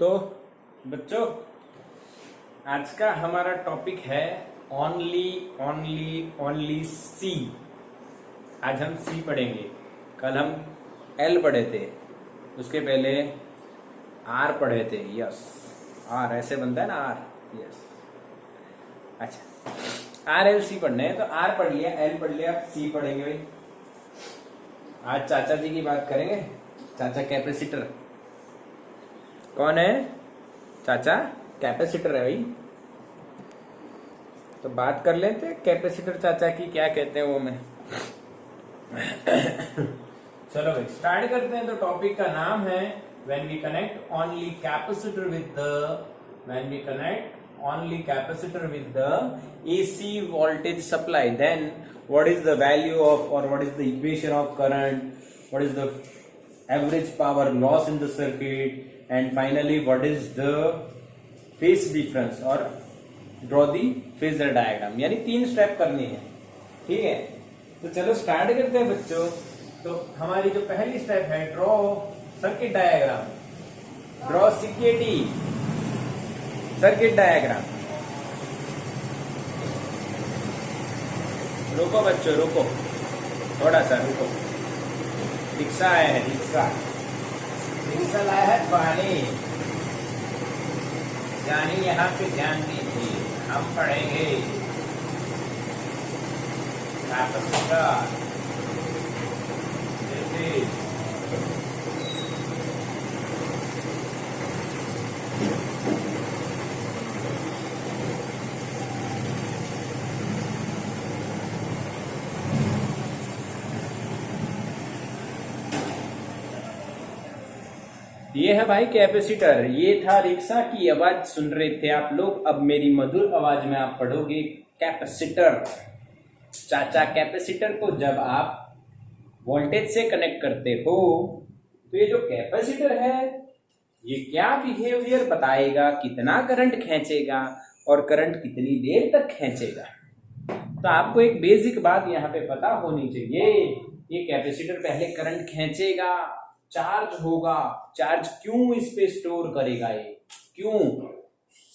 तो बच्चों, आज का हमारा टॉपिक है ओनली ओनली ओनली सी। आज हम सी पढ़ेंगे। कल हम एल पढ़े थे, उसके पहले आर पढ़े थे। यस, आर ऐसे बनता है ना, आर। यस, अच्छा, आर एल सी पढ़ने हैं तो आर पढ़ लिया, एल पढ़ लिया, सी पढ़ेंगे भाई। आज चाचा जी की बात करेंगे। चाचा कैपेसिटर। कौन है चाचा? कैपेसिटर है भाई। तो बात कर लेते हैं कैपेसिटर चाचा की, क्या कहते हैं वो मैं। चलो भाई स्टार्ट करते हैं। तो टॉपिक का नाम है when we connect only capacitor with the AC voltage supply, then what is the value of, or what is the equation of current, what is the average power loss in the circuit, and finally what is the phase difference, or draw the phasor diagram। यानी 3 step करनी है, ठीक है। तो चलो start करते हैं बच्चों। तो हमारी जो पहली स्टेप है, draw circuit diagram. Draw CKD circuit diagram. रुको बच्चों, रुको, थोड़ा सा रुको। रिक्शा आया है, रिक्शा लाया है पानी। जानी यहाँ पे ध्यान दीजिए, हम पढ़ेंगे कैपेसिटर। ये है भाई कैपेसिटर। ये था रिक्शा की आवाज सुन रहे थे आप लोग। अब मेरी मधुर आवाज में आप पढ़ोगे कैपेसिटर। चाचा, कैपेसिटर को जब आप वोल्टेज से कनेक्ट करते हो तो ये जो कैपेसिटर है ये क्या बिहेवियर बताएगा, कितना करंट खींचेगा और करंट कितनी देर तक खींचेगा। तो आपको एक बेसिक बात यहाँ पे पता होनी चाहिए। ये कैपेसिटर पहले करंट खींचेगा, चार्ज होगा। चार्ज क्यों इस पे स्टोर करेगा? ये क्यों,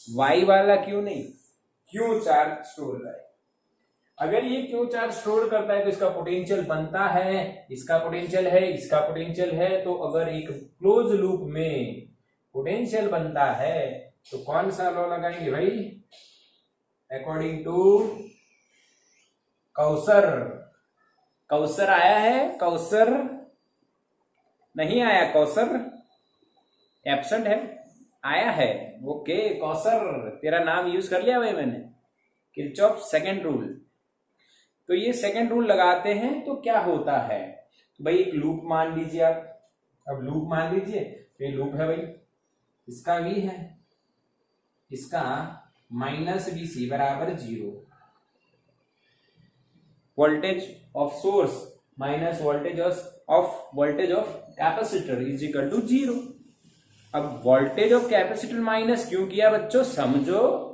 वाई वाला क्यों नहीं, क्यों चार्ज स्टोर करेगा। अगर ये क्यों चार्ज स्टोर करता है तो इसका पोटेंशियल बनता है, इसका पोटेंशियल है, इसका पोटेंशियल है। तो अगर एक क्लोज लूप में पोटेंशियल बनता है तो कौन सा लॉ लगाएंगे भाई? According to काउसर। काउसर आया है? काउसर नहीं आया? काउसर एब्सेंट है? आया है? ओके काउसर, तेरा नाम यूज कर लिया भाई मैंने। Kirchhoff second rule. तो ये सेकंड रूल लगाते हैं तो क्या होता है? तो भाई एक लूप मान लीजिए आप। अब लूप मान लीजिए, तो ये लूप है भाई, इसका V है, इसका -VC बराबर 0। Voltage of source minus voltage of capacitor is equal to 0। अब वोल्टेज ऑफ कैपेसिटर माइनस क्यों किया बच्चों? समझो,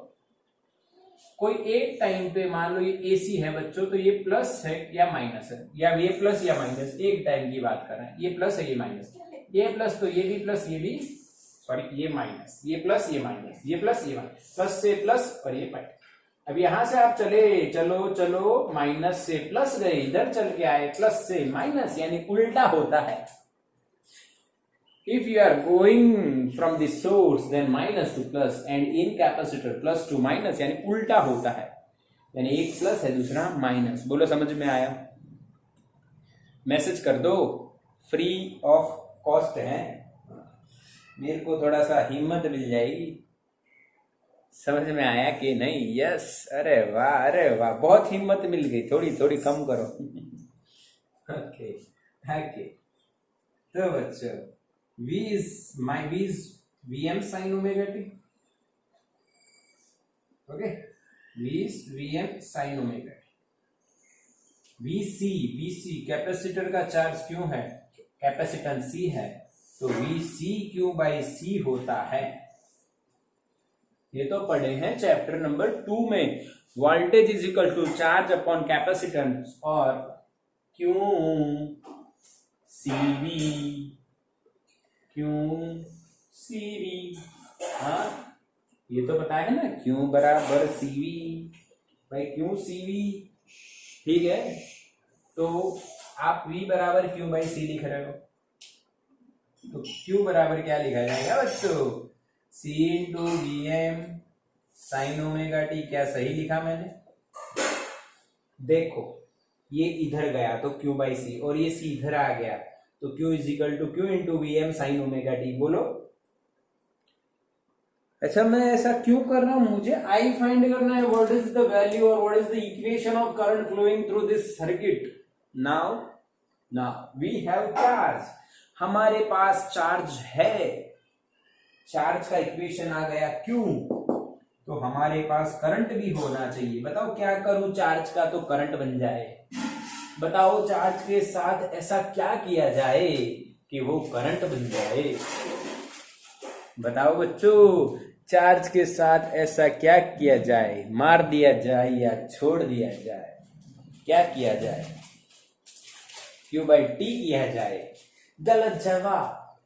कोई एक टाइम पे मान लो ये AC है बच्चों, तो ये प्लस है या माइनस है, या ये प्लस या माइनस, एक टाइम की बात कर रहे हैं। ये प्लस है, ये माइनस, ये प्लस तो ये भी प्लस, ये भी सॉरी ये माइनस, ये प्लस ये माइनस, ये प्लस ये माइनस, प्लस से प्लस और ये माइनस। अब यहां से आप चलो माइनस से प्लस गए, इधर चल के आए प्लस से माइनस, यानी उल्टा होता है। If you are going from the source then minus to plus, and in capacitor plus to minus, यानी उल्टा होता है, यानी एक प्लस है दूसरा माइनस। बोलो समझ में आया? मैसेज कर दो, फ्री ऑफ कॉस्ट है, मेरे को थोड़ा सा हिम्मत मिल जाएगी। समझ में आया कि नहीं? यस, अरे वाह, बहुत हिम्मत मिल गई। थोड़ी थोड़ी कम करो। Okay okay. तो बच्चों V is Vm sin omega t। Okay, V is Vm sin omega t। VC capacitor का चार्ज क्यों है? कैपेसिटेंस C है, तो VC क्यू बाई C होता है। ये तो पढ़े हैं चैप्टर नंबर 2 में। Voltage is equal to charge upon capacitance, और क्यों CV CV। हाँ, ये तो पता है ना, Q बराबर CV भाई, Q CV। ठीक है, तो आप V बराबर Q बाई C लिख रहे हो, तो Q बराबर क्या लिखा जाएगा बच्चों? C into VM sine omega T. क्या सही लिखा मैंने? देखो, ये इधर गया तो Q बाई C, और ये C इधर आ गया तो Q is equal to Q into VM sine omega t. बोलो। अच्छा, मैं ऐसा क्यों कर रहा हूं? मुझे आई फाइंड करना है, व्हाट इज द वैल्यू और what is the equation of current flowing through this circuit. Now we have charge, हमारे पास चार्ज है, चार्ज का इक्वेशन आ गया Q, तो हमारे पास करंट भी होना चाहिए। बताओ क्या करूं चार्ज का तो करंट बन जाए? बताओ चार्ज के साथ ऐसा क्या किया जाए कि वो करंट बन जाए? बताओ बच्चों, चार्ज के साथ ऐसा क्या किया जाए? मार दिया जाए या छोड़ दिया जाए? क्या किया जाए? Q बाई टी किया जाए? गलत जवाब।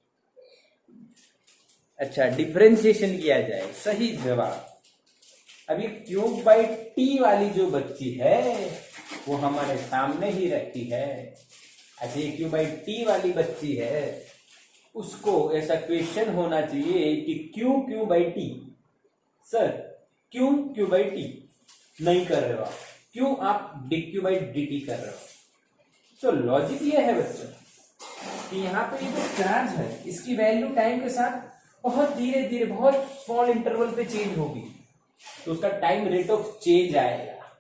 अच्छा, डिफरेंशिएशन किया जाए? सही जवाब। अभी Q बाई टी वाली जो बच्ची है वो हमारे सामने ही रखी है। अच्छा, ये Q बाई टी वाली बच्ची है, उसको ऐसा क्वेश्चन होना चाहिए कि Q by T. Sir, Q by T नहीं कर रहे हो आप, क्यों आप DQ बाई DT कर रहे हो? तो लॉजिक ये है बच्चों कि यहाँ पे ये जो चार्ज है इसकी वैल्यू टाइम के साथ बहुत धीरे धीरे, बहुत स्मॉल इंटरवल पे चेंज होगी, तो उसका टाइम रेट ऑफ चेंज आएगा,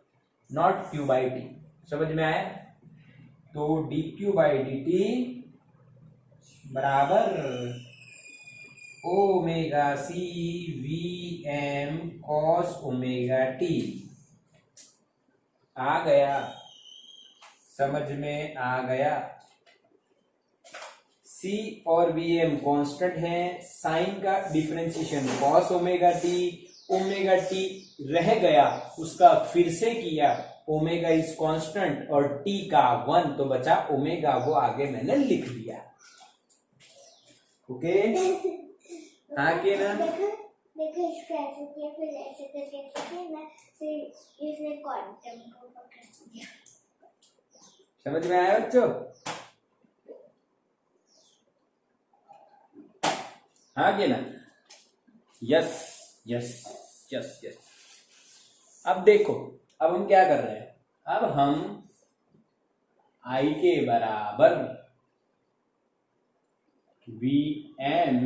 नॉट Q बाई टी। समझ में आया? तो DQ बाई DT बराबर omega C VM cos omega T। आ गया? समझ में आ गया? C और VM कांस्टेंट है, साइन का डिफरेंशिएशन cos ओमेगा t रह गया, उसका फिर से किया, ओमेगा इज कांस्टेंट और t का 1, तो बचा ओमेगा, वो आगे मैंने लिख दिया। ओके? हाँ के ना? देखो इसको ऐसे किया, फिर ऐसे करके ऐसे किया ना, फिर इसने क्वांटम को पकड़ दिया। समझ में आया बच्चों? हाँ के ना? Yes yes yes yes. अब देखो, अब हम क्या कर रहे हैं? अब हम I के बराबर VM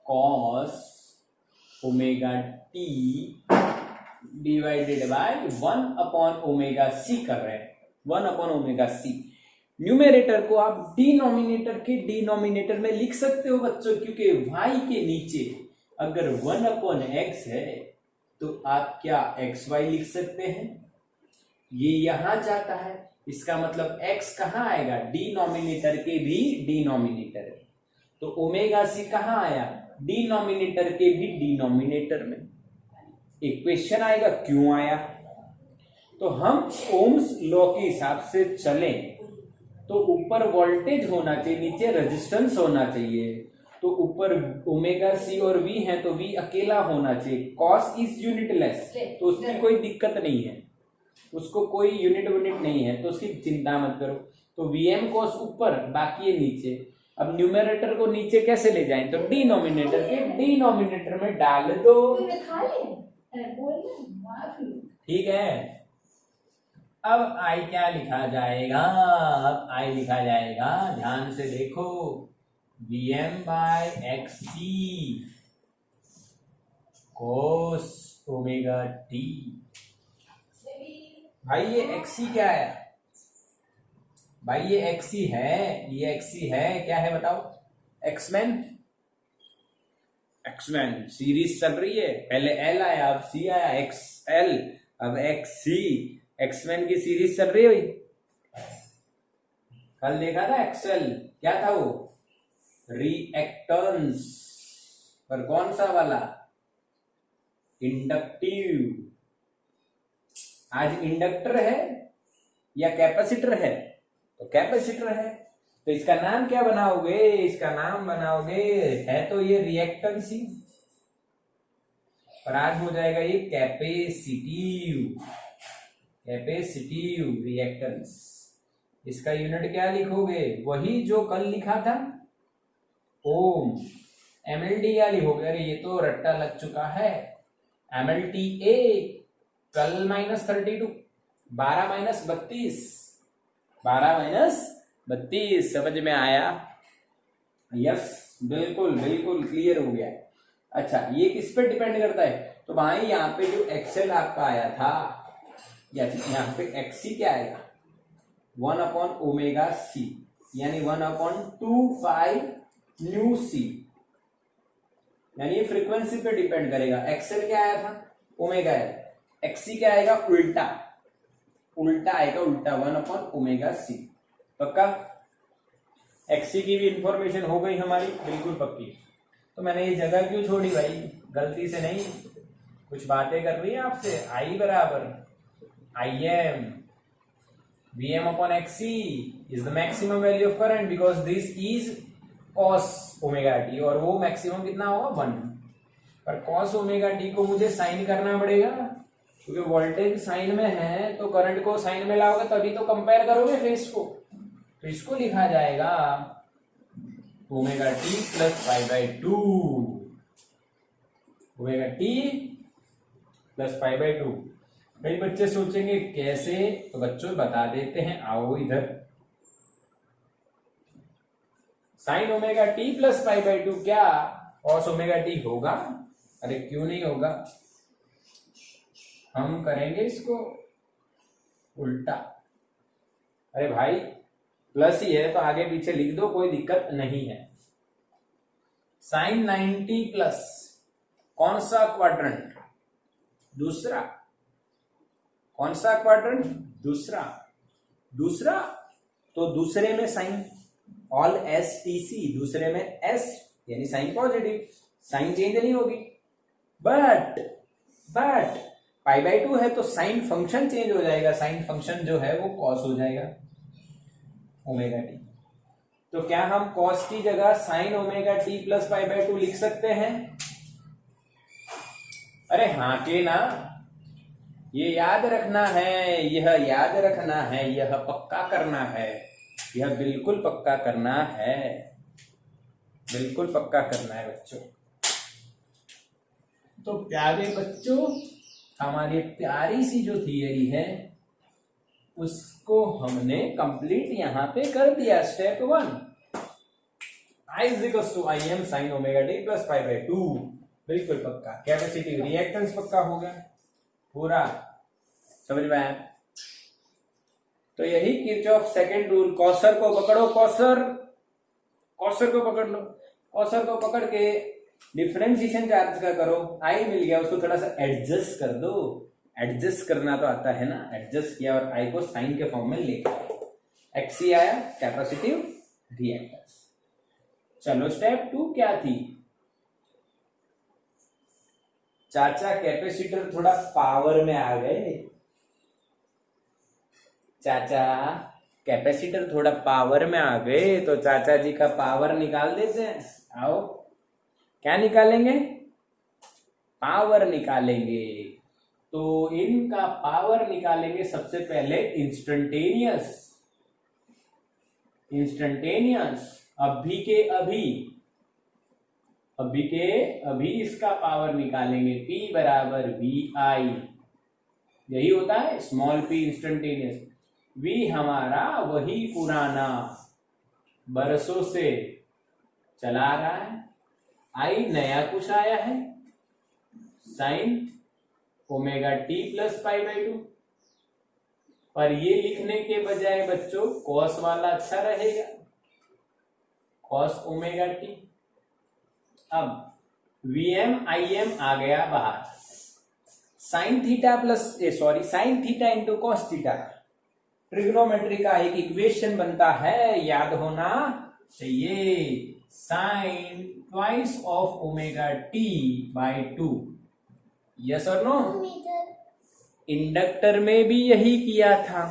cos omega t divided by 1 upon omega c कर रहे हैं। 1 अपॉन ओमेगा c। न्यूमेरेटर को आप डिनोमिनेटर के डिनोमिनेटर में लिख सकते हो बच्चों, क्योंकि y के नीचे अगर 1 अपॉन x है तो आप क्या xy लिख सकते हैं? ये यहां जाता है, इसका मतलब x कहां आएगा? डिनोमिनेटर के भी डिनोमिनेटर में। तो ओमेगा c कहां आया? डिनोमिनेटर के भी डिनोमिनेटर में। इक्वेशन आएगा क्यों आया? तो हम ओम्स लॉ के हिसाब से चलें तो ऊपर वोल्टेज होना चाहिए, नीचे रेजिस्टेंस होना चाहिए। तो ऊपर ओमेगा सी और वी है तो वी अकेला होना चाहिए। कॉस इज यूनिटलेस, तो उसकी कोई दिक्कत नहीं है, उसको कोई यूनिट नहीं है, तो उसकी चिंता मत करो। तो वीएम कॉस ऊपर, बाकी ये नीचे। अब न्यूमेरेटर को नीचे कैसे ले जाएं? तो डिनोमिनेटर के डिनोमिनेटर में डाल दो। ठीक है? अब आई क्या लिखा जाएगा? अब आई लिखा जाएगा, ध्यान से देखो, Vm by XC cos omega t। भाई ये XC क्या है? भाई ये XC है, ये XC है, क्या है बताओ? एक्समैन। एक्समैन सीरीज चल रही है, पहले L आया, अब C आया, XL, अब XC। एक्समैन की सीरीज चल रही है भाई। कल देखा था एक्सेल, क्या था वो? रिएक्टेंस। पर कौन सा वाला? इंडक्टिव। आज इंडक्टर है या कैपेसिटर है? तो कैपेसिटर है। तो इसका नाम क्या बनाओगे? इसका नाम बनाओगे, है तो ये रिएक्टेंस ही, पर आज हो जाएगा ये कैपेसिटिव, कैपेसिटिव रिएक्टेंस। इसका यूनिट क्या लिखोगे? वही जो कल लिखा था, ओम। एमएलटी क्या लिखोगे? अरे ये तो रट्टा लग चुका है। एमएलटीए कल -32, 12 - 32, 12 - 32 समझ में आया? यस, बिल्कुल बिल्कुल क्लियर हो गया। अच्छा, ये किस पे डिपेंड करता है? तो भाई यहाँ पे जो एक्सेल आपका आया था, या यहाँ पे एक्सी क्या आएगा? 1/ω/c, यानी 1/2π न्यू सी, यानी ये फ्रीक्वेंसी पे डिपेंड करेगा। एक्सेल क्या आया था? ओमेगा है। एक्सी क्या आएगा? उल्टा, उल्टा आएगा, उल्टा 1/ω/c। पक्का? एक्सी की भी इंफॉर्मेशन हो गई हमारी, बिल्कुल पक्की। तो मैंने ये जगह क्यों छोड़ी भाई? गलती से नहीं, कुछ बातें कर रही है आपसे। आई बराबर Im Vm/Xc is the maximum value of current because this is cos omega T, और वो मैक्सिमम कितना होगा? 1। पर cos ओमेगा टी को मुझे साइन करना पड़ेगा, क्योंकि वोल्टेज साइन में है तो करंट को साइन में लाओगे तभी तो कंपेयर करोगे फेस को। तो इसको लिखा जाएगा omega t plus π/2, omega t plus π/2। कई बच्चे सोचेंगे कैसे, तो बच्चों बता देते हैं, आओ इधर। साइन ओमेगा टी प्लस π/2 क्या कॉस ओमेगा टी होगा? अरे क्यों नहीं होगा? हम करेंगे इसको उल्टा। अरे भाई प्लस ही है तो आगे पीछे लिख दो, कोई दिक्कत नहीं है। साइन 90 प्लस कौन सा क्वाड्रेंट? दूसरा। कौन सा क्वाड्रेंट? दूसरा। दूसरा तो दूसरे में साइन, ऑल STC, दूसरे में S यानी साइन पॉजिटिव, साइन चेंज नहीं होगी। बट π/2 है तो साइन फंक्शन चेंज हो जाएगा, साइन फंक्शन जो है वो कॉस हो जाएगा ओमेगा टी। तो क्या हम कॉस की जगह साइन ओमेगा टी प्लस π/2 लिख सकते हैं? अरे हाँ के ना, ये याद रखना है, यह याद रखना है, यह पक्का करना है, यह बिल्कुल पक्का करना है, बिल्कुल पक्का करना है बच्चों। तो प्यारे बच्चों, हमारी प्यारी सी जो थियरी है उसको हमने कंप्लीट यहां पे कर दिया। Step 1, I = Im sin omega t plus π/2, बिल्कुल पक्का। कैपेसिटिव रिएक्टेंस पक्का हो गया पूरा, समझ में आया? तो यही किरचॉफ सेकंड रूल। कॉसर को पकड़ो, कॉसर को पकड़ लो, कॉसर को पकड़ के डिफरेंशिएशन चार्ज का करो। आई मिल गया, उसको थोड़ा सा एडजस्ट कर दो। एडजस्ट करना तो आता है ना, एडजस्ट किया और आई को साइन के फॉर्म में लेकर एक्सी आया, कैपेसिटिव रिएक्टेंस। चलो स्टेप 2 क्या थी? चाचा कैपेसिटर थोड़ा पावर में आ गए। चाचा कैपेसिटर थोड़ा पावर में आ गए, तो चाचा जी का पावर निकाल देते हैं। आओ, क्या निकालेंगे? पावर निकालेंगे। तो इनका पावर निकालेंगे सबसे पहले इंस्टेंटेनियस। अभी के अभी इसका पावर निकालेंगे। P बराबर VI, यही होता है स्मॉल p इंस्टेंटेनियस। V हमारा वही पुराना बरसों से चला रहा है, I नया कुछ आया है, साइन ओमेगा टी प्लस π/2। पर ये लिखने के बजाय बच्चों कॉस वाला अच्छा रहेगा, कॉस ओमेगा टी। अब Vm Im आ गया बाहर, sine theta into cos theta. Trigonometry का एक इक्वेशन बनता है, याद होना चाहिए, sine twice of omega t by 2। Yes और नो? इंडक्टर में भी यही किया था,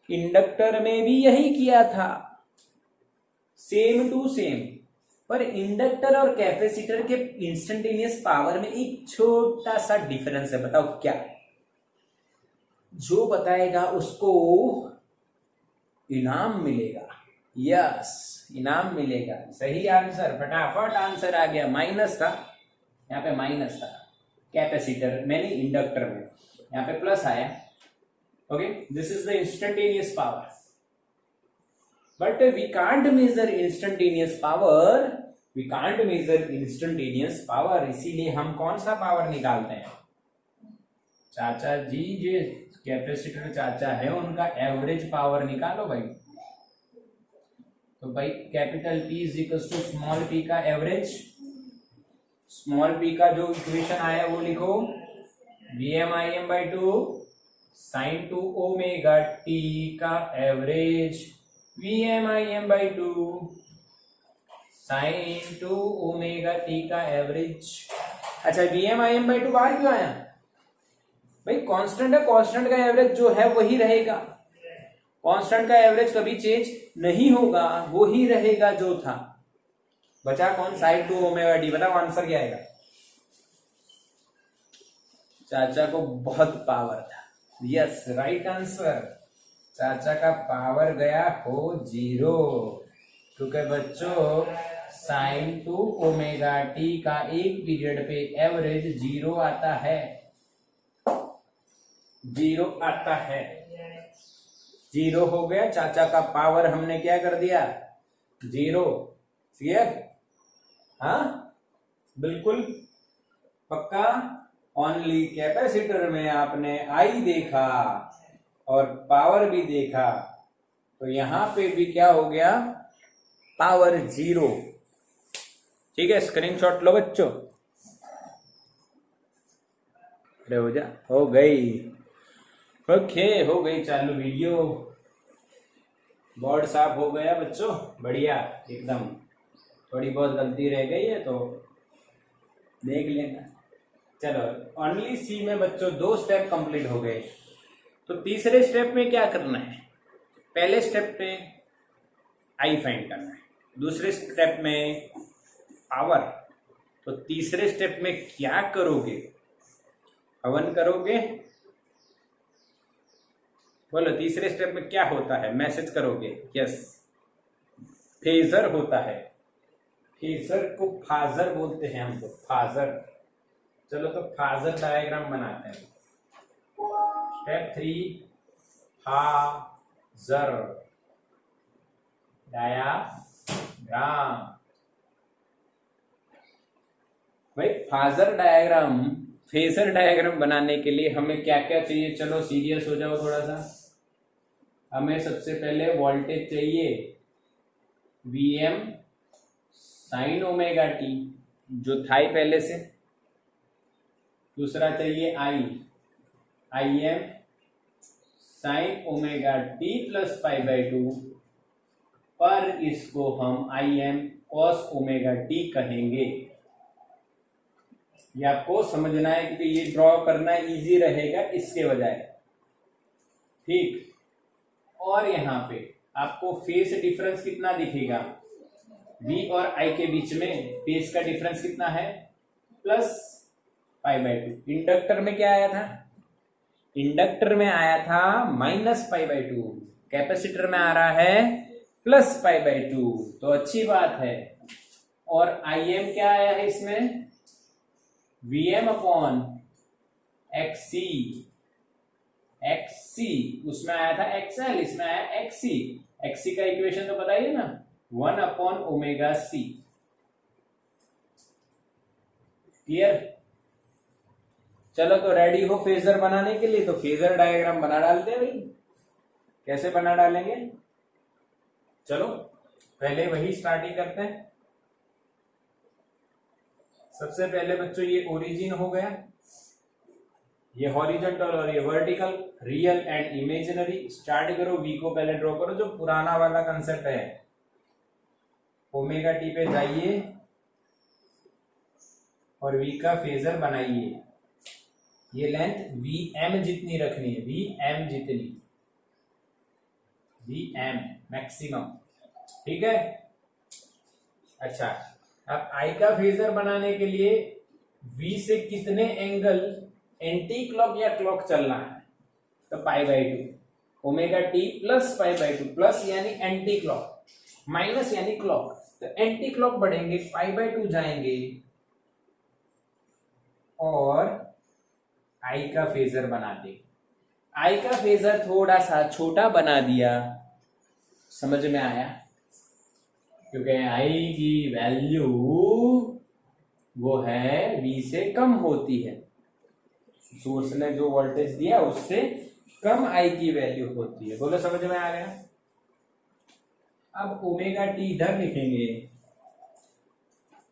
इंडक्टर में भी यही किया था। सेम टू सेम, पर इंडक्टर और कैपेसिटर के इंस्टेंटेनियस पावर में एक छोटा सा डिफरेंस है। बताओ क्या? जो बताएगा उसको इनाम मिलेगा। यस, इनाम मिलेगा। सही आंसर, फटाफट आंसर आ गया। माइनस था, यहाँ पे माइनस था कैपेसिटर मैंने इंडक्टर में, यहाँ पे प्लस आया। Okay, this is the instantaneous power, but we can't measure instantaneous power, we can't measure instantaneous power. इसीलिए हम कौन सा पावर निकालते हैं? चाचा जी जो कैपेसिटर चाचा है उनका एवरेज पावर निकालो भाई। तो भाई capital P is equal to small p का एवरेज। स्मॉल p का जो इक्वेशन आया वो लिखो, Vm/Im/2 sin 2 ओमेगा t का average, Vm/Im/2 sin 2 omega t का एवरेज। अच्छा, Vm/Im/2 बाहर क्यों आया भाई? कांस्टेंट है, कांस्टेंट का एवरेज जो है वही रहेगा। कांस्टेंट का एवरेज कभी चेंज नहीं होगा, वो ही रहेगा जो था। बचा कौन? Sine 2 omega t. बताओ आंसर क्या आएगा? चाचा को बहुत पावर था। Yes, right answer. चाचा का पावर गया हो 0, क्योंकि बच्चों साइन 2 ओमेगा टी का एक पीरियड पे एवरेज 0 आता है। 0 आता है। 0 हो गया। चाचा का पावर हमने क्या कर दिया? 0। क्लियर? हाँ, बिल्कुल पक्का। ओनली कैपेसिटर में आपने आई देखा और पावर भी देखा, तो यहां पे भी क्या हो गया? पावर 0। ठीक है, स्क्रीनशॉट लो बच्चों। अरे हो जा, हो गई। ओके, हो गई चालू वीडियो। बोर्ड साफ हो गया बच्चों, बढ़िया एकदम। थोड़ी बहुत गलती रह गई है तो देख लेना। चलो, ओनली सी में बच्चों 2 स्टेप कंप्लीट हो गए। तो तीसरे स्टेप में क्या करना है? पहले स्टेप पे आई फाइंड करना है, दूसरे स्टेप में पावर। तो तीसरे स्टेप में क्या करोगे? हवन करोगे? बोलो, तीसरे स्टेप में क्या होता है? मैसेज करोगे। यस, फेजर होता है। फेजर को फाजर बोलते हैं हम तो, फाजर। चलो तो फाजर डायग्राम बनाते हैं। Step 3, phasor diagram. भाई फाजर डायग्राम, फेजर डायग्राम बनाने के लिए हमें क्या क्या चाहिए? चलो सीरियस हो जाओ थोड़ा सा। हमें सबसे पहले वोल्टेज चाहिए, Vm साइन ओमेगा टी, जो था ही पहले से। दूसरा चाहिए Im sine omega t plus π/2, पर इसको हम Im cos ओमेगा टी कहेंगे। ये आपको समझना है क्योंकि ये ड्रॉ करना इजी रहेगा इसके बजाय। ठीक, और यहाँ पे आपको फेस डिफरेंस कितना दिखेगा? V और I के बीच में फेस का डिफरेंस कितना है? प्लस π/2। इंडक्टर में क्या आया था? इंडक्टर में आया था माइनस π/2। कैपेसिटर में आ रहा है प्लस π/2, तो अच्छी बात है। और Im क्या आया है इसमें? Vm upon XC। उसमें आया था XL, इसमें आया XC। XC का इक्वेशन तो पता ही है ना, 1 अपॉन ओमेगा C। क्लियर? चलो तो रेडी हो फेजर बनाने के लिए? तो फेजर डायग्राम बना डालते हैं भाई। कैसे बना डालेंगे? चलो पहले वही स्टार्टिंग करते हैं। सबसे पहले बच्चों ये ओरिजिन हो गया, ये हॉरिजॉन्टल और ये vertical, real and imaginary. Start करो, वी को पहले ड्रॉ करो, जो पुराना वाला कंसेप्ट है। ओमेगा टी पे जाइए और वी का फेजर बनाइए। ये लेंथ Vm जितनी रखनी है, Vm जितनी, Vm मैक्सिमम। ठीक है, अच्छा, अब आई का फेजर बनाने के लिए V से कितने एंगल एंटी क्लॉक या क्लॉक चलना है, तो π/2 ओमेगा टी प्लस π/2 प्लस यानी एंटी क्लॉक माइनस यानी क्लॉक, तो एंटी क्लॉक बढ़ेंगे π/2 जाएंगे और आई का फेजर बना दे। आई का फेजर थोड़ा सा छोटा बना दिया, समझ में आया? क्योंकि आई की वैल्यू वो है V से कम होती है, सोर्स ने जो वोल्टेज दिया उससे कम आई की वैल्यू होती है। बोलो समझ में आ गया? अब ओमेगा टी इधर लिखेंगे,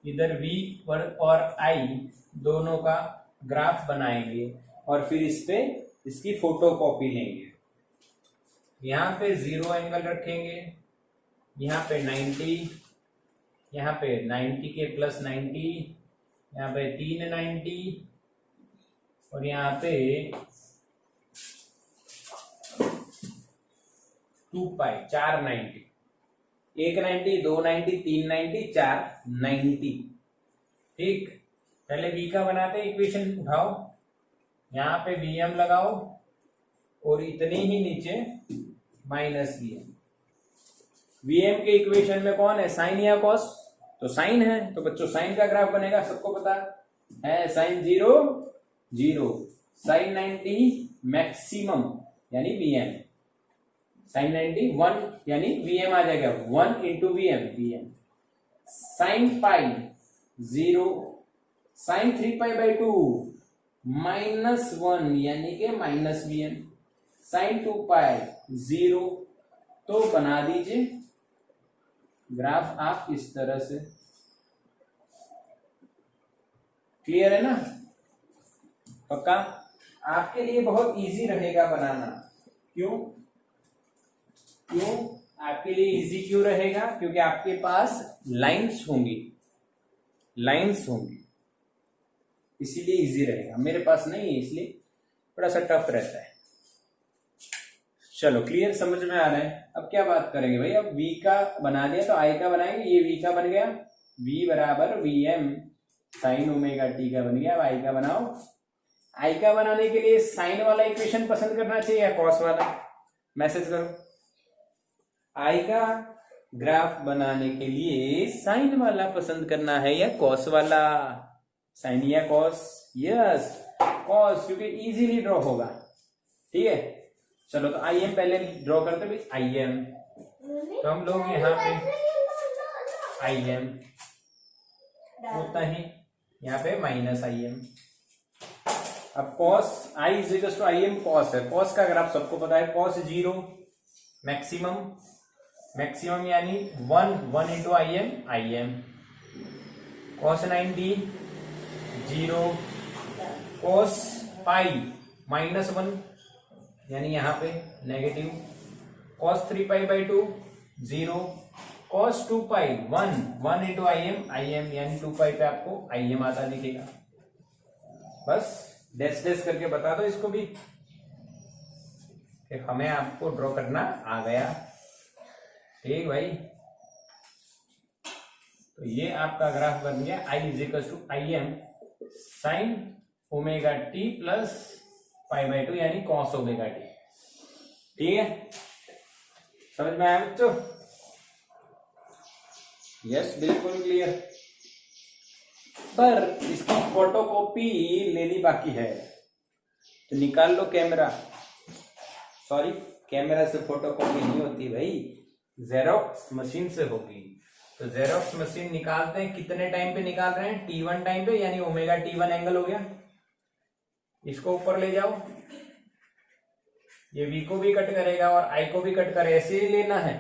इधर V और आई दोनों का ग्राफ बनाएंगे और फिर इस पे इसकी फोटोकॉपी लेंगे। यहाँ पे 0 एंगल रखेंगे, यहाँ पे 90, यहाँ पे 90 के प्लस 90, यहाँ पे 390 और यहाँ पे 2π 490, 190, 290, 390, 490। ठीक, पहले V का बनाते हैं, इक्वेशन उठाओ, यहाँ पे Vm लगाओ और इतने ही नीचे माइनस Vm। Vm के इक्वेशन में कौन है, साइन या कॉस? तो साइन है, तो बच्चों साइन का ग्राफ बनेगा, सबको पता है, साइन 0 0, साइन 90 मैक्सिमम यानी Vm, साइन 90 1 यानी Vm आ जाएगा 1 into Vm, sine pi 0, sine 3π/2 -1 यानी के माइनस Vm, साइन 2π 0। तो बना दीजिए ग्राफ आप इस तरह से। क्लियर है ना? पक्का? आपके लिए बहुत इजी रहेगा बनाना। क्यों आपके लिए इजी क्यों रहेगा? क्योंकि आपके पास लाइंस होंगी, इसीलिए इजी रहेगा। मेरे पास नहीं है इसलिए थोड़ा सा टफ रहता है। चलो क्लियर, समझ में आ रहा है? अब क्या बात करेंगे भाई, अब V का बना दिया तो I का बनाएंगे। ये V का बन गया, V बराबर Vm साइन ओमेगा टी का बन गया। अब I का बनाओ। I का बनाने के लिए साइन वाला इक्वेशन पसंद करना चाहिए या कॉस वाला? मैसेज करो। I का ग्राफ बनाने के लिए साइन वाला पसंद करना है या कॉस वाला? साइन या कॉस? यस कॉस, क्योंकि इजीली ड्रॉ होगा। ठीक है, चलो तो आई एम पहले ड्रॉ करते भाई, आई एम, तो हम लोग यहाँ पे आई एम उतना ही, यहाँ पे माइनस आई एम। अब cos I is equal to I M cos है, कॉस का ग्राफ सबको पता है, कॉस 0 मैक्सिमम यानी 1 into I M, cos 90 0, cos pi -1 यानी यहाँ पे negative, cos 3π/2 0, cos 2π 1 into I M यानी 2π पे आपको आई एम आता दिखेगा। बस डैश करके बता दो इसको भी कि हमें आपको ड्रॉ करना आ गया। ठीक भाई, तो ये आपका ग्राफ बन गया I is equal to I m sine omega t plus π/2 यानी कॉस ओमेगा टी। ठीक है, समझ में आया बच्चों? यस बिल्कुल क्लियर। पर इसकी फोटोकॉपी लेनी बाकी है, तो निकाल लो कैमरा। सॉरी, कैमरा से फोटोकॉपी नहीं होती भाई, जेरोक्स मशीन से होगी। तो जेरोक्स मशीन निकालते हैं, कितने टाइम पे निकाल रहे हैं? T1 टाइम पे, यानी ओमेगा T1 एंगल हो गया। इसको ऊपर ले जाओ, ये V को भी कट करेगा और I को भी कट करे, ऐसे ही लेना है।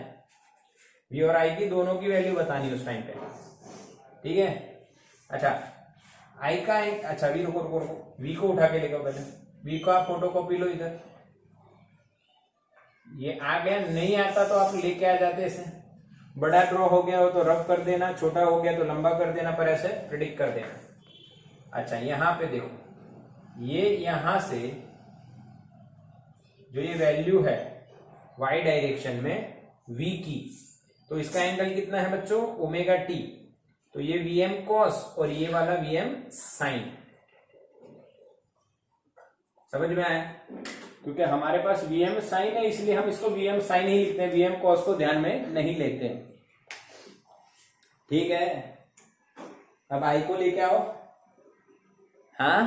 V और I की दोनों की वैल्यू बतानी है उस टाइम पे। ठीक है, अच्छा I का एक, अच्छा V रुको, V को उठा के लेकर पहले, V को आप फोटोकॉपी लो इधर। ये आ गया, नहीं आता तो आप लेके आ जाते ऐसे। बड़ा ड्रॉ हो गया हो तो रफ कर देना, छोटा हो गया तो लंबा कर देना, पर ऐसे प्रिडिक्ट कर देना। अच्छा यहाँ पे देखो, ये यहां से जो ये वैल्यू है y डायरेक्शन में v की, तो इसका एंगल कितना है बच्चों? Omega T. तो ये Vm cos और ये वाला Vm sin। समझ में आया? क्योंकि हमारे पास Vm sin है इसलिए हम इसको Vm sin ही लिखते हैं, Vm cos को ध्यान में नहीं लेते। ठीक है, अब I को लेके आओ। हाँ,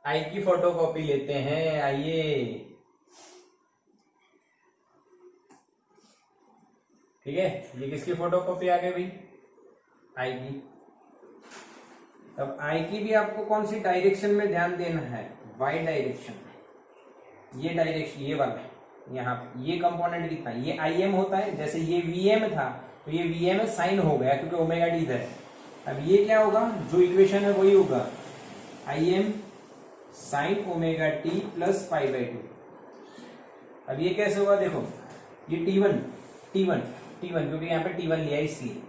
I की फोटोकॉपी लेते हैं, आइए। ठीक है, ये किसकी फोटोकॉपी आ गई भाई? I की। अब I की भी आपको कौन सी डायरेक्शन में ध्यान देना है? Y direction. ये डायरेक्शन, ये वाला, यहाँ ये कंपोनेंट कितना? ये Im होता है। जैसे ये Vm था तो ये Vm साइन हो गया क्योंकि ओमेगा टी इधर है। अब ये क्या होगा? जो इक्वेशन है वही होगा, Im sine omega t plus pi by 2। अब ये कैसे होगा? देखो, ये T1 क्योंकि यहाँ पे T1 लिया इसलिए।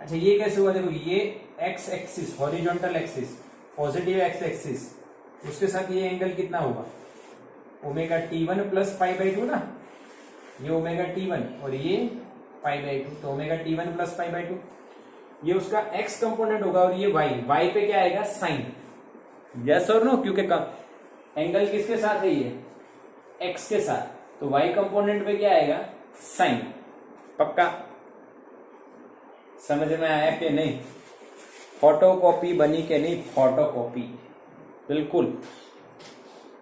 अच्छा, ये कैसे हुआ? देखो, ये x axis, horizontal axis, positive x axis, उसके साथ ये एंगल कितना होगा? Omega T1 plus pi by 2 ना। ये ओमेगा T1 और ये पाई बाई 2, तो omega T1 plus pi by 2 ये उसका एक्स कंपोनेंट होगा। और ये वाई पे क्या आएगा? साइन। यस और नो? क्योंकि एंगल किसके साथ है? ये एक्स के साथ, तो वाई कंपोनेंट पे क्या आएगा? साइन। पक्का समझ में आया कि नहीं? फोटोकॉपी बनी कि नहीं? फोटोकॉपी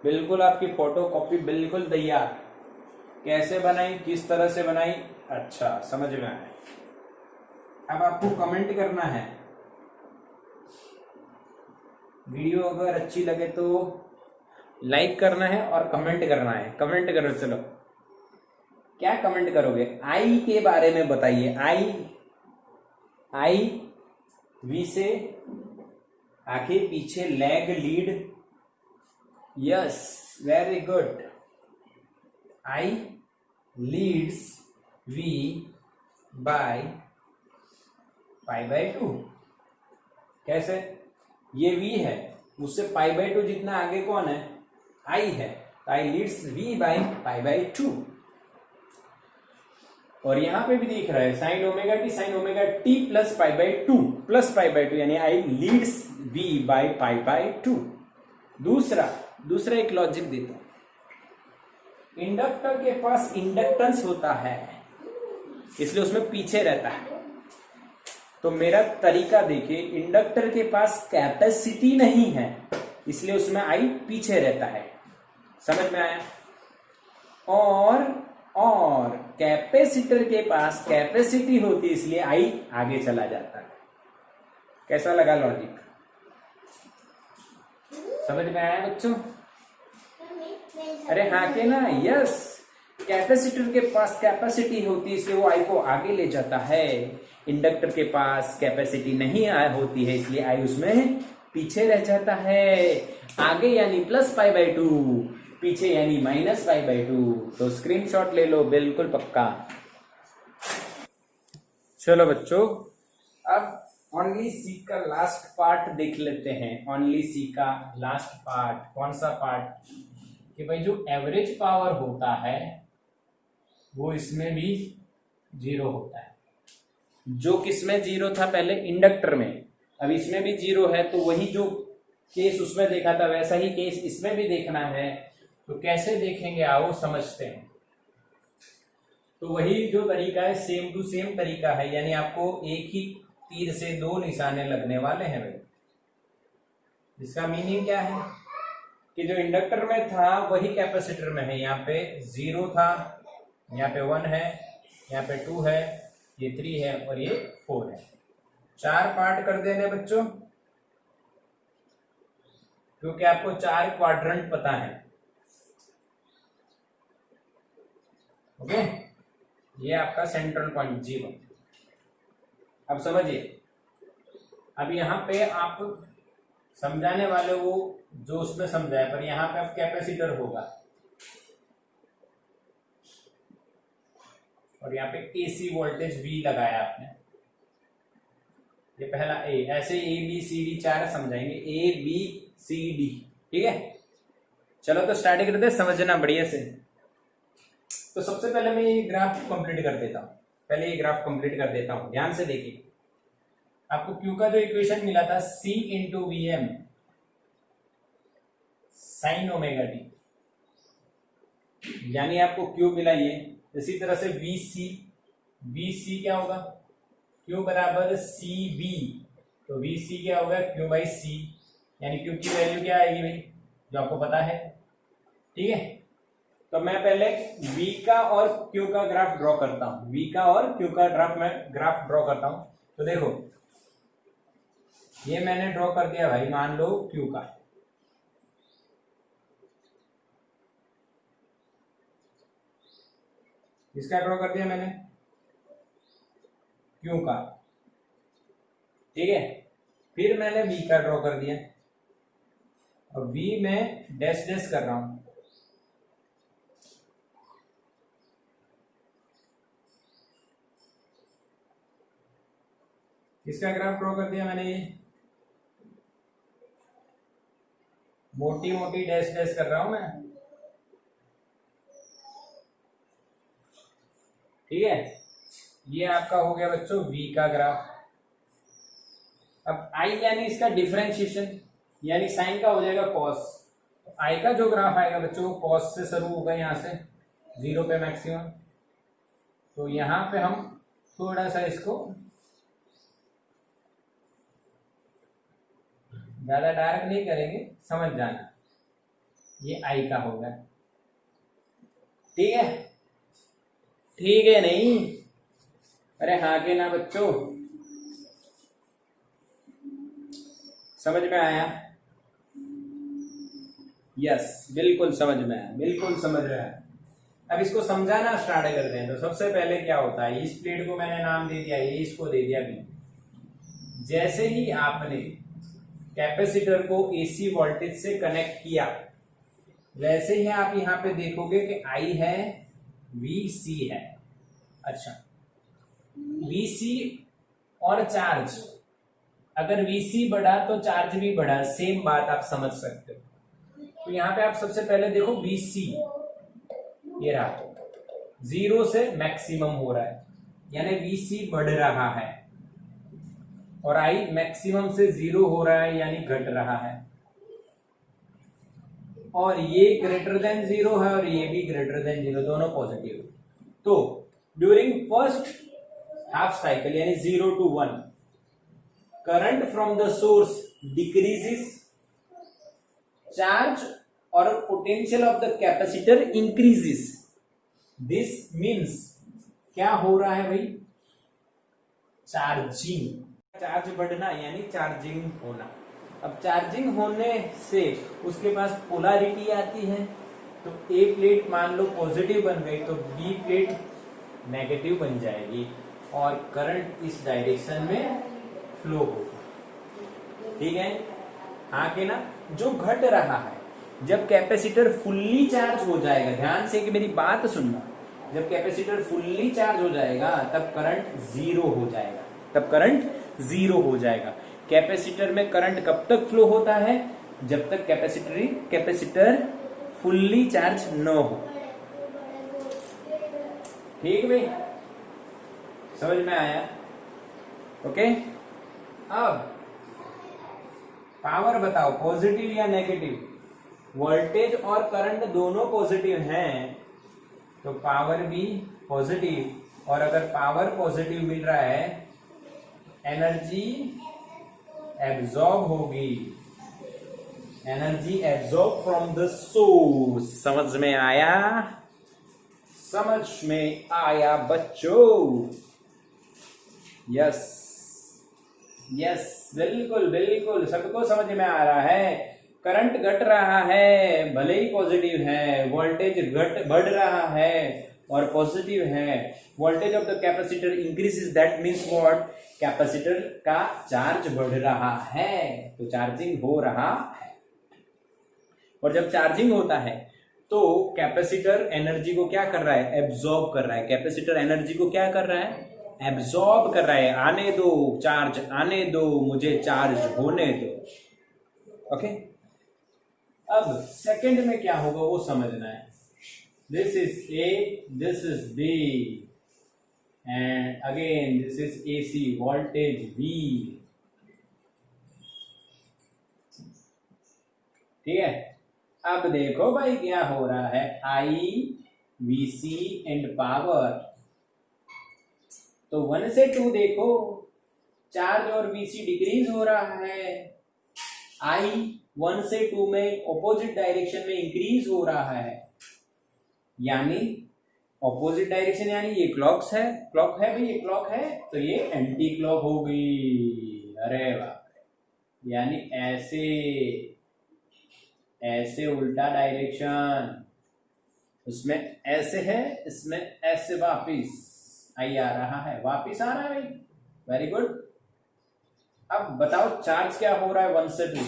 बिल्कुल आपकी फोटोकॉपी बिल्कुल तैयार। कैसे बनाई, किस तरह से बनाई? अच्छा, समझ में आया। अब आपको कमेंट करना है। वीडियो अगर अच्छी लगे तो लाइक करना है और कमेंट करना है। कमेंट करो। चलो, क्या कमेंट करोगे? आई के बारे में बताइए। आई वी से आगे पीछे, lag lead. Yes, very good. I leads V by pi by 2। कैसे? ये v है, उससे पाई बाई 2 जितना आगे कौन है? I है, तो I leads v by pi by 2। और यहां पे भी दिख रहा है sine omega t plus pi by 2 यानी I leads v by pi by 2। दूसरा एक लॉजिक देता हूं। इंडक्टर के पास इंडक्टेंस होता है इसलिए उसमें पीछे रहता है। तो मेरा तरीका देखिए, इंडक्टर के पास कैपेसिटी नहीं है इसलिए उसमें आई पीछे रहता है। समझ में आया? और कैपेसिटर के पास कैपेसिटी होती है इसलिए आई आगे चला जाता है। कैसा लगा लॉजिक? समझ में आया बच्चों? अरे हाँ के ना? यस, कैपेसिटर के पास कैपेसिटी होती है इसलिए वो आई को आगे ले जाता है। इंडक्टर के पास कैपेसिटी नहीं होती है इसलिए आई उसमें पीछे रह जाता है। आगे यानी प्लस पाई बाई 2, पीछे यानी माइनस पाई बाई 2। तो स्क्रीनशॉट ले लो, बिल्कुल पक्का। चलो बच्चों, अब ओनली सी का लास्ट पार्ट देख लेते हैं। ओनली सी का लास्ट पार्ट कौन सा पार्ट? कि भाई जो एवरेज पावर होता है वो इसमें भी 0 होता है। जो किसमें 0 था पहले? इंडक्टर में। अब इसमें भी 0 है, तो वही जो केस उसमें देखा था वैसा ही केस इसमें भी देखना है। तो कैसे देखेंगे, आओ समझते हैं। तो वही जो तरीका है, सेम टू सेम तरीका है, यानी आपको एक ही तीर से 2 निशाने लगने वाले हैं भाई। इसका मीनिंग क्या है कि जो इंडक्टर में था वही कैपेसिटर में है। यहाँ पे 0 था, यहाँ पे 1 है, यहाँ पे 2 है, ये 3 है और ये 4 है। 4 पार्ट कर देने बच्चों, क्योंकि आपको 4 क्वाड्रेंट पता है। ओके, ये आपका सेंट्रल पॉइंट 0। अब समझिए, अब यहाँ पे आप समझाने वाले वो जो उसमें समझाए, पर यहाँ पे अब कैपेसिटर होगा और यहाँ पे एसी वोल्टेज V लगाया आपने। ये पहला ए, ऐसे A B C D 4 समझाएंगे, A B C D। ठीक है, चलो तो स्टार्ट करते हैं, समझना बढ़िया से। तो सबसे पहले मैं ये ग्राफ कंप्लीट कर देता हूं। ध्यान से देखिए। आपको Q का जो इक्वेशन मिला था C into V M sine omega t, यानी आपको Q मिला ये। इसी तरह से VC क्या होगा, Q बराबर CB, तो VC क्या होगा Q बाई C, यानी Q की वैल्यू क्या आएगी भाई, जो आपको पता है। ठीक है, तो मैं पहले V का और Q का ग्राफ ड्रॉ करता हूं, V का और Q का ग्राफ ड्रॉ करता हूं। तो देखो ये मैंने ड्रॉ कर दिया भाई, मान लो Q का, इसका ड्रॉ कर दिया मैंने Q का। ठीक है, फिर मैंने V का ड्रॉ कर दिया, और V में डैश डैश कर रहा हूं। इसका ग्राफ ड्रॉ कर दिया मैंने, ये मोटी मोटी डैश डैश कर रहा हूं मैं। ठीक है, ये आपका हो गया बच्चों V का ग्राफ। अब I यानी इसका डिफरेंशिएशन, यानी साइन का हो जाएगा कॉस। I का जो ग्राफ आएगा बच्चों कॉस से शुरू होगा, यहां से 0 पे मैक्सिमम। तो यहां पे हम थोड़ा सा इसको ज्यादा डार्क नहीं करेंगे, समझ जाना, ये I का होगा। ठीक है, ठीक है नहीं, अरे हाँ के ना बच्चों, समझ में आया? यस, बिल्कुल समझ में आया, बिल्कुल समझ में आया। अब इसको समझाना स्टार्ट करते हैं। तो सबसे पहले क्या होता है, इस प्लेट को मैंने नाम दे दिया, ये इसको दे दिया B। जैसे ही आपने कैपेसिटर को AC वोल्टेज से कनेक्ट किया, वैसे ही आप यहां पे देखोगे कि I है, VC है। अच्छा, VC और चार्ज, अगर VC बढ़ा तो चार्ज भी बढ़ा, सेम बात आप समझ सकते हो। तो यहां पे आप सबसे पहले देखो VC, ये रहा 0 से मैक्सिमम हो रहा है, यानी VC बढ़ रहा है, और I मैक्सिमम से 0 हो रहा है, यानी घट रहा है। और ये ग्रेटर देन 0 है और ये भी ग्रेटर देन 0, दोनों पॉजिटिव। तो ड्यूरिंग फर्स्ट हाफ साइकिल यानी 0 to 1, current from the source decreases, charge और potential of the capacitor increases. This means क्या हो रहा है भाई, चार्जिंग। चार्ज बढ़ना यानी चार्जिंग होना। अब चार्जिंग होने से उसके पास पोलैरिटी आती है, तो ए प्लेट मान लो पॉजिटिव बन गई तो बी प्लेट नेगेटिव बन जाएगी, और करंट इस डायरेक्शन में फ्लो होगा। ठीक है, हाँ के ना। जो घट रहा है, जब कैपेसिटर फुल्ली चार्ज हो जाएगा, ध्यान से कि मेरी बात सुनना, जब कैपेसिटर फुल्ली चार्ज हो जाएगा तब करंट 0 हो जाएगा, तब करंट 0 हो जाएगा। कैपेसिटर में करंट कब तक फ्लो होता है, जब तक कैपेसिटर फुल्ली चार्ज न हो। ठीक भाई, समझ में आया? ओके, अब पावर बताओ पॉजिटिव या नेगेटिव। वोल्टेज और करंट दोनों पॉजिटिव हैं, तो पावर भी पॉजिटिव, और अगर पावर पॉजिटिव मिल रहा है, एनर्जी एब्जॉर्ब होगी, energy absorb from the source. समझ में आया? समझ में आया बच्चों? यस यस, बिल्कुल बिल्कुल, सबको समझ में आ रहा है। करंट घट रहा है, भले ही पॉजिटिव है, वोल्टेज बढ़ रहा है और पॉजिटिव है। Voltage of the capacitor increases, that means what, capacitor का चार्ज बढ़ रहा है, तो चार्जिंग हो रहा है। और जब चार्जिंग होता है तो कैपेसिटर एनर्जी को क्या कर रहा है, एब्जॉर्ब कर रहा है। कैपेसिटर एनर्जी को क्या कर रहा है, एब्जॉर्ब कर रहा है। आने दो चार्ज, आने दो, मुझे चार्ज होने दो। ओके, अब सेकंड में क्या होगा वो समझना है। This is A, this is B, and again this is AC voltage V. ठीक है, अब देखो भाई क्या हो रहा है, I VC एंड पावर। तो 1 से 2 देखो, चार्ज और VC डिक्रीज हो रहा है, I 1 से 2 में ऑपोजिट डायरेक्शन में इंक्रीज हो रहा है, यानी ऑपोजिट डायरेक्शन यानी ये क्लॉक है भाई, ये क्लॉक है तो ये एंटी क्लॉक होगी। अरे बाप रे, यानी ऐसे उल्टा डायरेक्शन, उसमें ऐसे है, इसमें ऐसे वापिस आई आ रहा है, वापिस आ रहा है भाई, वेरी गुड। अब बताओ चार्ज क्या हो रहा है 1 से 2,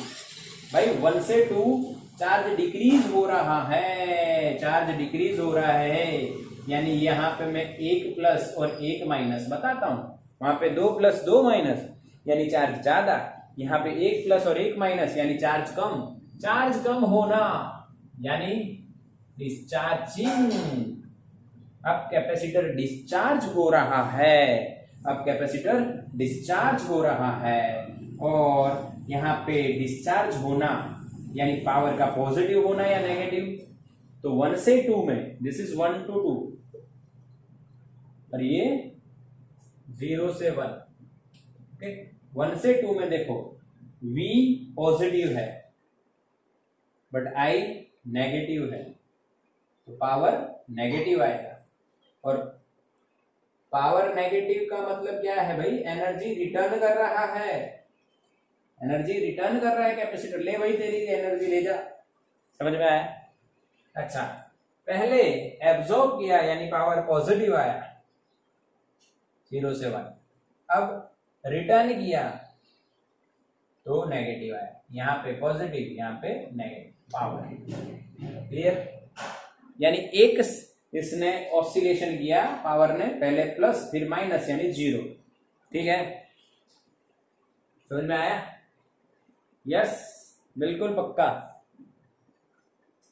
भाई 1 से 2 चार्ज डिक्रीज हो रहा है, चार्ज डिक्रीज हो रहा है, यानी यहाँ पे मैं 1 प्लस और 1 माइनस बताता हूं, वहां पे 2 प्लस 2 माइनस यानी चार्ज ज्यादा, यहाँ पे 1 प्लस और 1 माइनस यानी चार्ज कम, चार्ज कम होना यानी डिस्चार्जिंग। अब कैपेसिटर डिस्चार्ज हो रहा है, अब कैपेसिटर डिस्चार्ज हो रहा है, और यहाँ पे डिस्चार्ज होना यानी पावर का पॉजिटिव होना या नेगेटिव। तो 1 से 2 में दिस इज 1 to 2 और ये 0 से 1, ओके। 1 से 2 में देखो V पॉजिटिव है बट I नेगेटिव है, तो पावर नेगेटिव आएगा, और पावर नेगेटिव का मतलब क्या है भाई, एनर्जी रिटर्न कर रहा है, एनर्जी रिटर्न कर रहा है कैपेसिटर, ले भाई तेरी एनर्जी ले जा, समझ में आया। अच्छा, पहले एब्जॉर्ब किया यानी पावर पॉजिटिव आया 0 से 1, अब रिटर्न किया तो नेगेटिव आया, यहाँ पे पॉजिटिव यहाँ पे नेगेटिव पावर, क्लियर। यानी एक इसने ऑसिलेशन किया पावर ने, पहले प्लस फिर माइनस यानी 0, ठीक है, समझ में आया। यस, बिल्कुल पक्का,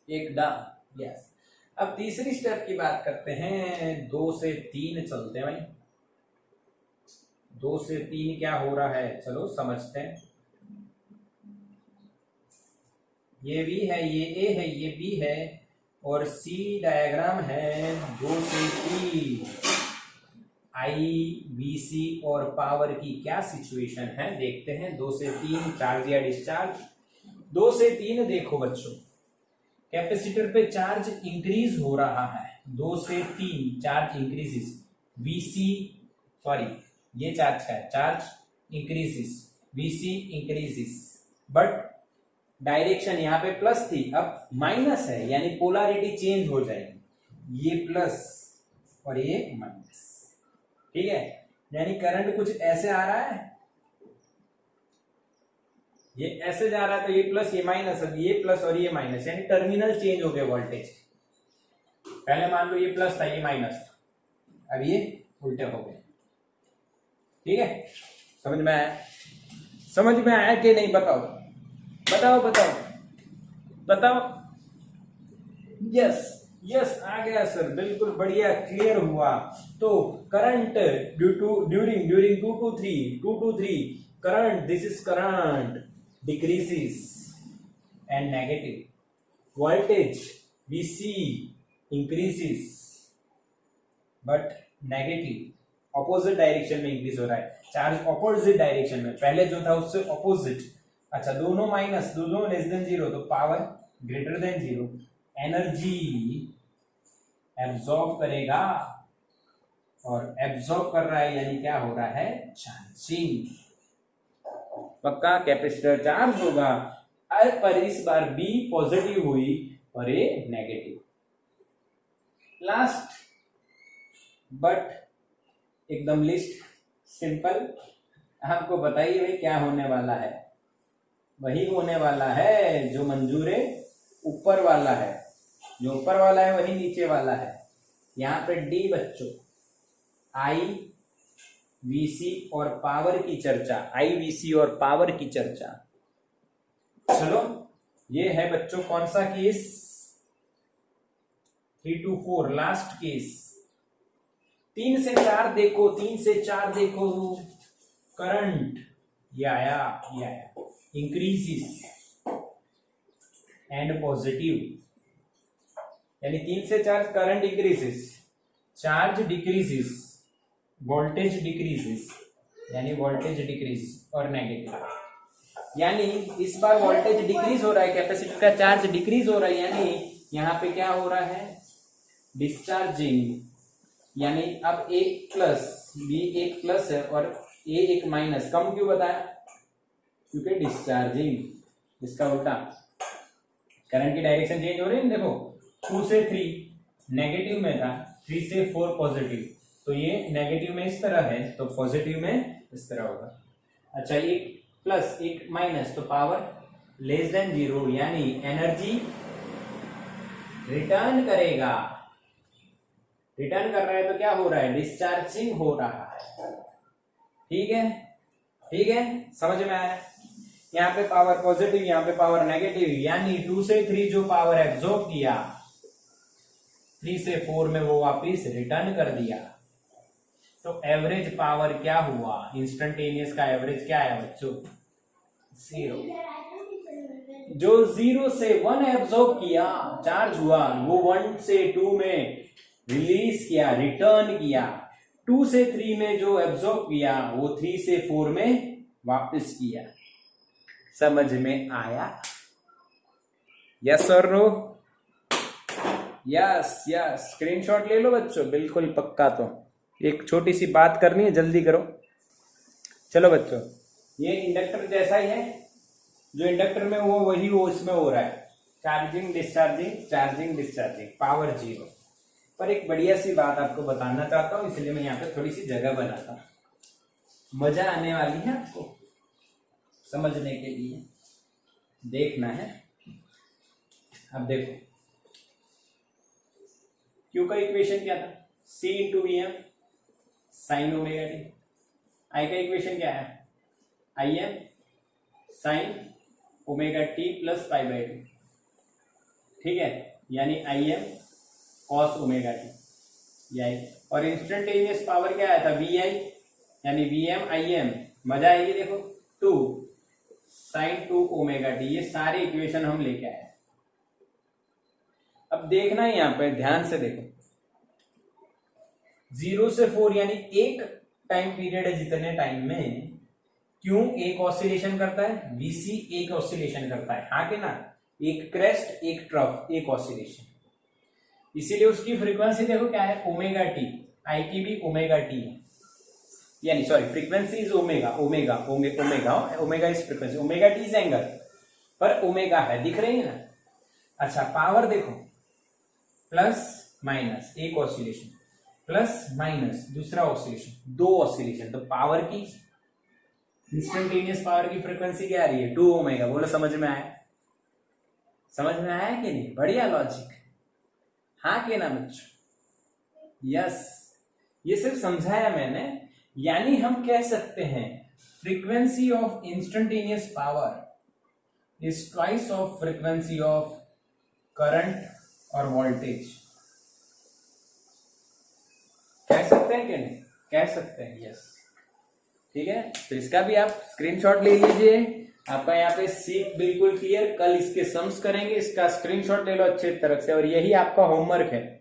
एकदम यस। अब तीसरी स्टेप की बात करते हैं, 2 से 3 चलते हैं भाई। 2 से 3 क्या हो रहा है, चलो समझते हैं। ये B है, ये A है, ये B है और C डायग्राम है। 2 से 3 I VC और पावर की क्या सिचुएशन है देखते हैं। 2 से 3 चार्ज या डिस्चार्ज। 2 से 3 देखो बच्चों, कैपेसिटर पे चार्ज इंक्रीज हो रहा है। 2 से 3 चार्ज इंक्रीजेस, VC सॉरी ये चार्ज है, charge increases, VC increases, but direction यहाँ पे प्लस थी, अब माइनस है, यानी पोलैरिटी चेंज हो जाएगी, ये प्लस और ये माइनस, ठीक है। यानी करंट कुछ ऐसे आ रहा है, ये ऐसे जा रहा है तो ये प्लस ये माइनस, अब ये प्लस और ये माइनस, यानी टर्मिनल चेंज हो गए वोल्टेज। पहले मान लो ये प्लस था, ये माइनस था, अब ये उल्टे हो गए, ठीक है। समझ में आया? समझ में आया कि नहीं? बताओ बताओ बताओ बताओ। यस यस आ गया सर, बिल्कुल बढ़िया, क्लियर हुआ। तो current during 2 to 3 current, this is current decreases and negative, voltage VC increases but negative, opposite direction में increase हो रहा है, चार्ज opposite direction में, पहले जो था उससे opposite। अच्छा, दोनों माइनस, दोनों लेस देन 0, तो power greater than 0, energy absorb करेगा, और एब्जॉर्ब कर रहा है यानी क्या हो रहा है, चार्जिंग। पक्का कैपेसिटर चार्ज होगा, पर इस बार B पॉजिटिव हुई और A नेगेटिव। लास्ट बट एकदम लिस्ट सिंपल, आपको बताइए भाई क्या होने वाला है। वही होने वाला है जो मंजूर है ऊपर वाला है, जो ऊपर वाला है वही नीचे वाला है। यहाँ पे D बच्चों, I VC और पावर की चर्चा, I VC और पावर की चर्चा। चलो, ये है बच्चों कौन सा केस, 3 to 4 लास्ट केस। 3 से 4 देखो, 3 से 4 देखो, करंट ये आया इंक्रीजिस एंड पॉजिटिव, यानी 3 से 4 करंट इंक्रीजिस, चार्ज डिक्रीजिस, वोल्टेज डिक्रीजिस, यानी वोल्टेज डिक्रीज और नेगेटिव, यानी इस बार वोल्टेज डिक्रीज हो रहा है, कैपेसिटर का चार्ज डिक्रीज हो रहा है, यानी यहाँ पे क्या हो रहा है, डिस्चार्जिंग, यानी अब एक प्लस बी एक प्लस है और ए एक माइनस, कम क्यों बताया, क्योंकि डिस्चार्जिंग, इसका उल्टा करंट की डायरेक्शन चेंज हो रही है। देखो 2 से 3 नेगेटिव में था, 3 से 4 पॉजिटिव, तो ये नेगेटिव में इस तरह है तो पॉजिटिव में इस तरह होगा। अच्छा, एक प्लस एक माइनस, तो पावर लेस देन 0, यानी एनर्जी रिटर्न करेगा, रिटर्न कर रहा है तो क्या हो रहा है, डिस्चार्जिंग हो रहा है। ठीक है, ठीक है, समझ में आया। यहाँ पे पावर पॉजिटिव, यहाँ पे पावर नेगेटिव, यानी 2 से 3 जो पावर एब्जॉर्ब किया, 3 से 4 में वो वापिस रिटर्न कर दिया, तो एवरेज पावर क्या हुआ, इंस्टेंटेनियस का एवरेज क्या है बच्चों, 0। जो 0 से 1 एब्जॉर्ब किया, चार्ज हुआ, वो 1 से 2 में रिलीज किया, रिटर्न किया, 2 से 3 में जो एब्जॉर्ब किया वो 3 से 4 में वापस किया। समझ में आया? यस और नो? यस यस, स्क्रीनशॉट ले लो बच्चों, बिल्कुल पक्का। तो एक छोटी सी बात करनी है, जल्दी करो। चलो बच्चों, ये इंडक्टर जैसा ही है, जो इंडक्टर में वो वही वो इसमें हो रहा है, charging discharging, charging discharging, power 0। पर एक बढ़िया सी बात आपको बताना चाहता हूं, इसलिए मैं यहाँ पे थोड़ी सी जगह बनाता हूं, मजा आने वाली है आपको समझने के लिए, देखना है। अब देखो, क्यू का इक्वेशन क्या था, C into V M sine omega t. I का इक्वेशन क्या है, I m sine omega t plus pi by two. ठीक है, यानी I M cos omega t, यही। और इंस्टेंटेनियस पावर क्या आया था, वी आई, यानी वी एम आई एम, मजा आएगी। देखो 2 साइन 2 ओमेगा टी, ये सारे इक्वेशन हम लेके आए। अब देखना है यहाँ पे, ध्यान से देखो, 0 से 4 यानी एक टाइम पीरियड है, जितने टाइम में क्यों एक ऑसिलेशन करता है, वीसी एक ऑसिलेशन करता है, हाँ के ना, एक क्रेस्ट एक ट्रफ एक ऑसिलेशन, इसीलिए उसकी फ्रीक्वेंसी देखो क्या है, ओमेगा टी, आई की भी ओमेगा टी है, यानी sorry frequency is omega, omega omega omega is frequency, omega T is angle, पर ओमेगा है, दिख रही है ना। अच्छा, पावर देखो, प्लस माइनस एक ऑसिलेशन, प्लस माइनस दूसरा ऑसिलेशन, 2 ऑसिलेशन, तो पावर की इंस्टेंटेनियस पावर की फ्रीक्वेंसी क्या आ रही है, 2 ओमेगा। बोलो समझ में आया, समझ में आया कि नहीं, बढ़िया लॉजिक, हाँ के ना बच्चों, यस। ये सिर्फ समझाया मैंने, यानी हम कह सकते हैं frequency of instantaneous power is twice of frequency of current और वोल्टेज। कह सकते हैं कि नहीं, कह सकते हैं, यस। ठीक है, तो इसका भी आप स्क्रीनशॉट ले लीजिए, आपका यहाँ पे सीट बिल्कुल क्लियर। कल इसके सम्स करेंगे, इसका स्क्रीनशॉट ले लो अच्छे तरह से, और यही आपका होमवर्क है।